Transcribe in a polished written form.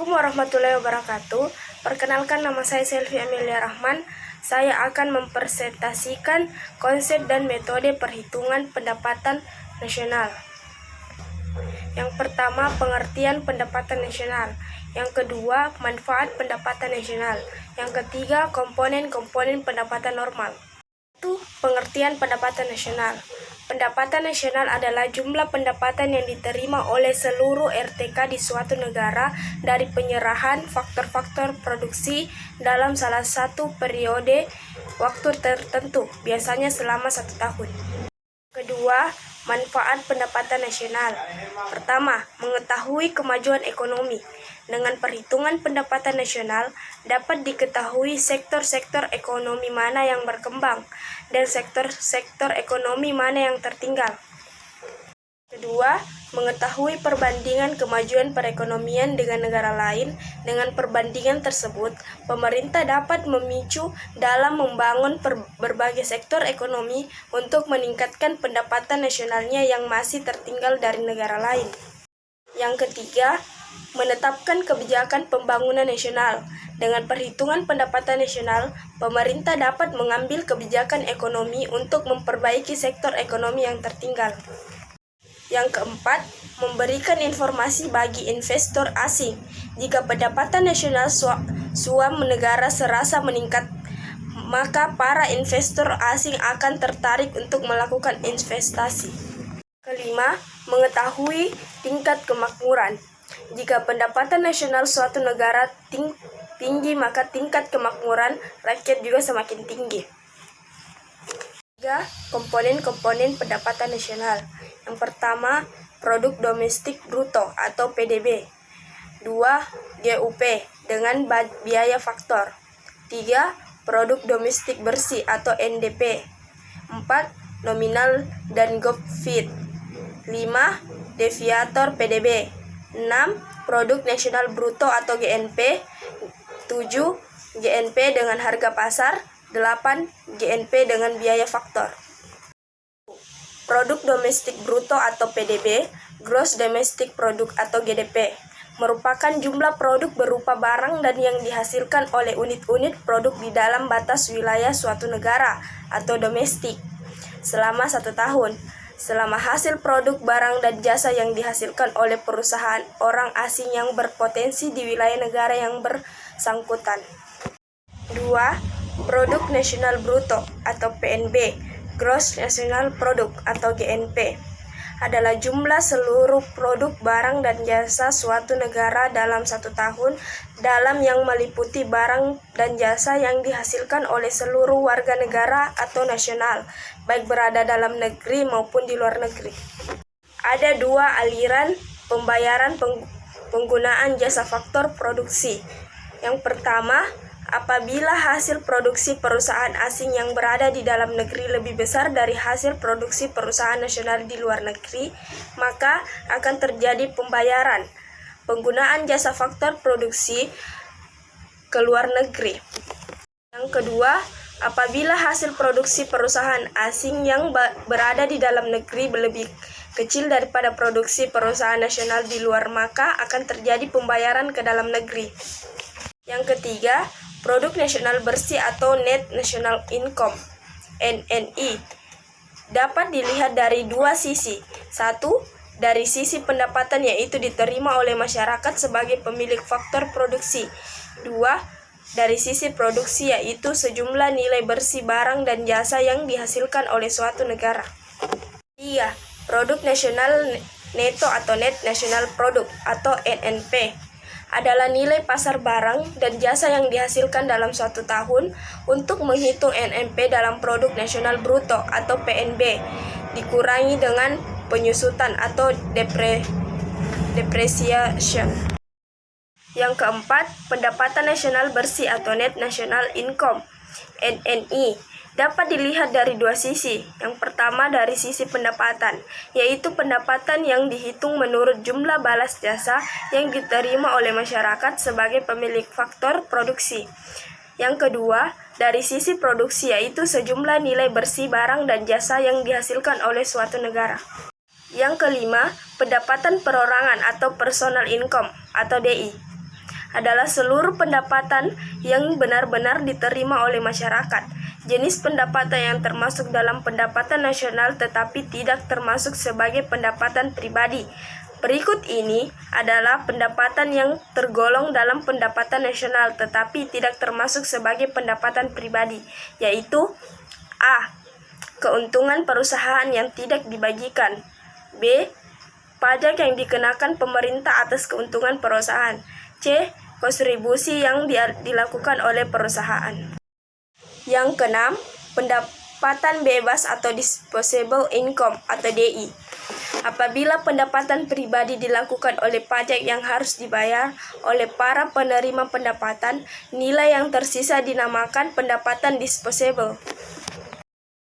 Assalamualaikum warahmatullahi wabarakatuh. Perkenalkan, nama saya Selvi Amelia Rahman. Saya akan mempresentasikan konsep dan metode perhitungan pendapatan nasional. Yang pertama, pengertian pendapatan nasional. Yang kedua, manfaat pendapatan nasional. Yang ketiga, komponen-komponen pendapatan normal. Pengertian pendapatan nasional. Pendapatan nasional adalah jumlah pendapatan yang diterima oleh seluruh RTK di suatu negara dari penyerahan faktor-faktor produksi dalam salah satu periode waktu tertentu, biasanya selama 1 tahun. Kedua, manfaat pendapatan nasional. Pertama, mengetahui kemajuan ekonomi. Dengan perhitungan pendapatan nasional, dapat diketahui sektor-sektor ekonomi mana yang berkembang dan sektor-sektor ekonomi mana yang tertinggal. Kedua, mengetahui perbandingan kemajuan perekonomian dengan negara lain. Dengan perbandingan tersebut, pemerintah dapat memicu dalam membangun berbagai sektor ekonomi untuk meningkatkan pendapatan nasionalnya yang masih tertinggal dari negara lain. Yang ketiga, menetapkan kebijakan pembangunan nasional. Dengan perhitungan pendapatan nasional, pemerintah dapat mengambil kebijakan ekonomi untuk memperbaiki sektor ekonomi yang tertinggal. Yang keempat, memberikan informasi bagi investor asing. Jika pendapatan nasional suam negara serasa meningkat, maka para investor asing akan tertarik untuk melakukan investasi. Kelima, mengetahui tingkat kemakmuran. Jika pendapatan nasional suatu negara tinggi, maka tingkat kemakmuran rakyat juga semakin tinggi. 3. Komponen-komponen pendapatan nasional. Yang pertama, produk domestik bruto atau PDB. 2. GUP dengan biaya faktor. 3. Produk domestik bersih atau NDP. 4. Nominal dan GOPFIT. 5. Deviator PDB. 6. Produk nasional bruto atau GNP. 7. GNP dengan harga pasar. 8. GNP dengan biaya faktor. Produk domestik bruto atau PDB, Gross Domestic Product atau GDP, merupakan jumlah produk berupa barang dan yang dihasilkan oleh unit-unit produk di dalam batas wilayah suatu negara atau domestik selama 1 tahun. Selama hasil produk, barang, dan jasa yang dihasilkan oleh perusahaan orang asing yang berpotensi di wilayah negara yang bersangkutan. 2. Produk nasional bruto atau PNB, Gross National Product atau GNP, adalah jumlah seluruh produk, barang, dan jasa suatu negara dalam 1 tahun dalam yang meliputi barang dan jasa yang dihasilkan oleh seluruh warga negara atau nasional, baik berada dalam negeri maupun di luar negeri. Ada 2 aliran pembayaran penggunaan jasa faktor produksi. Yang pertama, apabila hasil produksi perusahaan asing yang berada di dalam negeri lebih besar dari hasil produksi perusahaan nasional di luar negeri, maka akan terjadi pembayaran penggunaan jasa faktor produksi ke luar negeri. Yang kedua, apabila hasil produksi perusahaan asing yang berada di dalam negeri lebih kecil daripada produksi perusahaan nasional di luar, maka akan terjadi pembayaran ke dalam negeri. Yang ketiga, produk nasional bersih atau Net National Income (NNI) dapat dilihat dari 2 sisi. 1. Dari sisi pendapatan, yaitu diterima oleh masyarakat sebagai pemilik faktor produksi. 2. Dari sisi produksi, yaitu sejumlah nilai bersih barang dan jasa yang dihasilkan oleh suatu negara. 3. Produk nasional neto atau Net National Product atau NNP adalah nilai pasar barang dan jasa yang dihasilkan dalam suatu tahun. Untuk menghitung NNP dalam produk nasional bruto atau PNB dikurangi dengan penyusutan atau depreciation. Yang keempat, pendapatan nasional bersih atau Net National Income (NNI) dapat dilihat dari 2 sisi. Yang pertama, dari sisi pendapatan, yaitu pendapatan yang dihitung menurut jumlah balas jasa yang diterima oleh masyarakat sebagai pemilik faktor produksi. Yang kedua, dari sisi produksi, yaitu sejumlah nilai bersih barang dan jasa yang dihasilkan oleh suatu negara. Yang kelima, pendapatan perorangan atau personal income atau DI adalah seluruh pendapatan yang benar-benar diterima oleh masyarakat. Jenis pendapatan yang termasuk dalam pendapatan nasional tetapi tidak termasuk sebagai pendapatan pribadi. Berikut ini adalah pendapatan yang tergolong dalam pendapatan nasional tetapi tidak termasuk sebagai pendapatan pribadi, yaitu A. Keuntungan perusahaan yang tidak dibagikan. B. Pajak yang dikenakan pemerintah atas keuntungan perusahaan. C. Kontribusi yang dilakukan oleh perusahaan. Yang keenam, pendapatan bebas atau disposable income atau DI. Apabila pendapatan pribadi dilakukan oleh pajak yang harus dibayar oleh para penerima pendapatan, nilai yang tersisa dinamakan pendapatan disposable.